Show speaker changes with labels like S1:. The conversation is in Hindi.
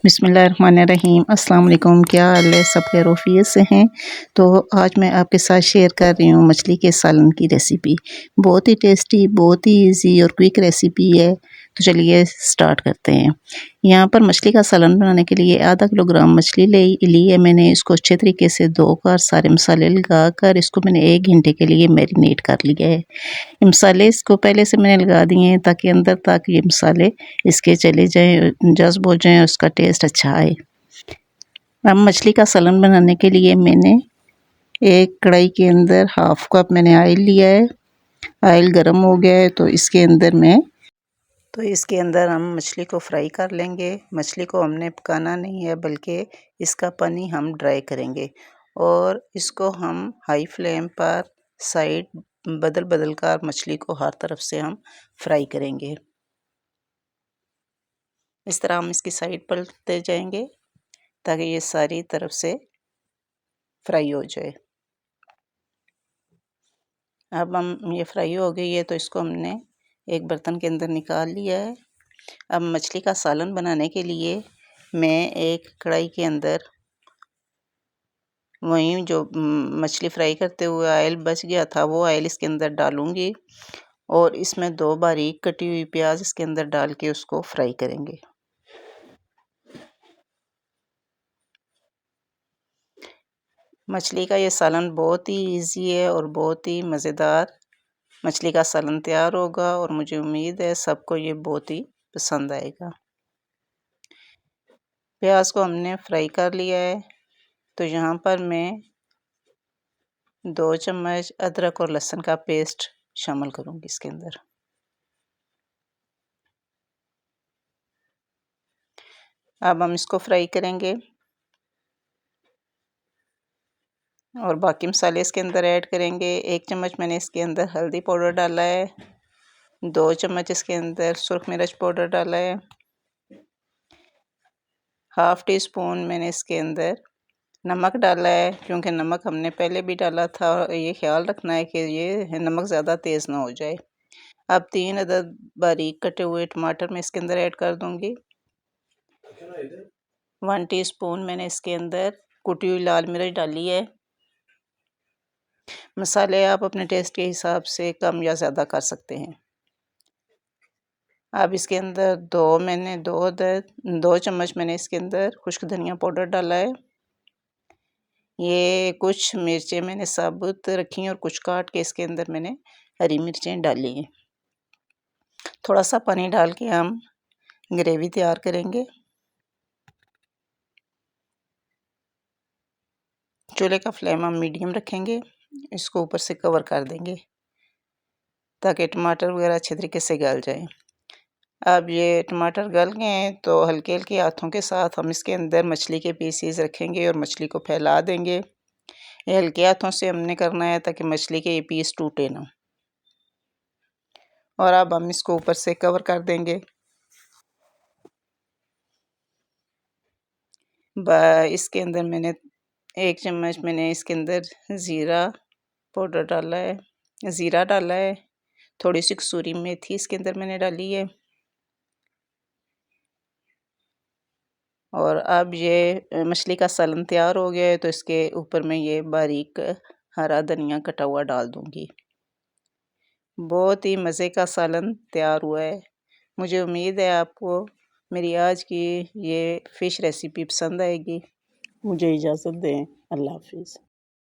S1: बिस्मिल्लाहिर्रहमानिर्रहीम अस्सलाम वालेकुम। क्या हाल है? सब खैर-ओ-आफियत से हैं। तो आज मैं आपके साथ शेयर कर रही हूँ मछली के सालन की रेसिपी। बहुत ही टेस्टी, बहुत ही इजी और क्विक रेसिपी है। तो चलिए स्टार्ट करते हैं। यहाँ पर मछली का सालन बनाने के लिए आधा किलोग्राम मछली ली है मैंने। इसको अच्छे तरीके से धोकर सारे मसाले लगाकर इसको मैंने 1 घंटे के लिए मैरिनेट कर लिया है। मसाले इसको पहले से मैंने लगा दिए हैं ताकि अंदर तक ये मसाले इसके चले जाएँ, जज़्ब हो जाएँ, उसका टेस्ट अच्छा आए। अब मछली का सालन बनाने के लिए मैंने एक कढ़ाई के अंदर हाफ कप मैंने ऑयल लिया है। ऑयल गर्म हो गया है तो इसके अंदर हम मछली को फ्राई कर लेंगे। मछली को हमने पकाना नहीं है बल्कि इसका पानी हम ड्राई करेंगे और इसको हम हाई फ्लेम पर साइड बदल कर मछली को हर तरफ से हम फ्राई करेंगे। इस तरह हम इसकी साइड पलटते जाएंगे ताकि ये सारी तरफ से फ्राई हो जाए। अब हम ये फ्राई हो गई है तो इसको हमने एक बर्तन के अंदर निकाल लिया है। अब मछली का सालन बनाने के लिए मैं एक कढ़ाई के अंदर वही जो मछली फ्राई करते हुए ऑयल बच गया था वो ऑयल इसके अंदर डालूंगी और इसमें 2 बारीक कटी हुई प्याज इसके अंदर डाल के उसको फ्राई करेंगे। मछली का ये सालन बहुत ही इजी है और बहुत ही मज़ेदार मछली का सालन तैयार होगा और मुझे उम्मीद है सबको ये बहुत ही पसंद आएगा। प्याज को हमने फ्राई कर लिया है तो यहाँ पर मैं 2 चम्मच अदरक और लहसुन का पेस्ट शामिल करूँगी इसके अंदर। अब हम इसको फ्राई करेंगे और बाकी मसाले इसके अंदर ऐड करेंगे। 1 चम्मच मैंने इसके अंदर हल्दी पाउडर डाला है। 2 चम्मच इसके अंदर सुर्ख मिर्च पाउडर डाला है। हाफ़ टी स्पून मैंने इसके अंदर नमक डाला है क्योंकि नमक हमने पहले भी डाला था और ये ख्याल रखना है कि ये नमक ज़्यादा तेज़ ना हो जाए। अब 3 अदद बारीक कटे हुए टमाटर मैं इसके अंदर ऐड कर दूंगी। 1 टीस्पून मैंने इसके अंदर कुटी हुई लाल मिर्च डाली है। मसाले आप अपने टेस्ट के हिसाब से कम या ज़्यादा कर सकते हैं। अब इसके अंदर 2 चम्मच मैंने इसके अंदर खुश्क धनिया पाउडर डाला है। ये कुछ मिर्चें मैंने साबुत रखी और कुछ काट के इसके अंदर मैंने हरी मिर्चें डाली हैं। थोड़ा सा पानी डाल के हम ग्रेवी तैयार करेंगे। चूल्हे का फ्लेम हम मीडियम रखेंगे। इसको ऊपर से कवर कर देंगे ताकि टमाटर वगैरह अच्छे तरीके से गल जाए। अब ये टमाटर गल गए हैं तो हल्के हल्के हाथों के साथ हम इसके अंदर मछली के पीसेस रखेंगे और मछली को फैला देंगे। ये हल्के हाथों से हमने करना है ताकि मछली के ये पीस टूटे ना। और अब हम इसको ऊपर से कवर कर देंगे। इसके अंदर मैंने 1 चम्मच मैंने इसके अंदर ज़ीरा पाउडर डाला है, ज़ीरा डाला है। थोड़ी सी कसूरी मेथी इसके अंदर मैंने डाली है। और अब ये मछली का सालन तैयार हो गया है तो इसके ऊपर मैं ये बारीक हरा धनिया कटा हुआ डाल दूंगी। बहुत ही मज़े का सालन तैयार हुआ है। मुझे उम्मीद है आपको मेरी आज की ये फ़िश रेसिपी पसंद आएगी। मुझे इजाज़त दें। अल्लाह हाफ़िज़।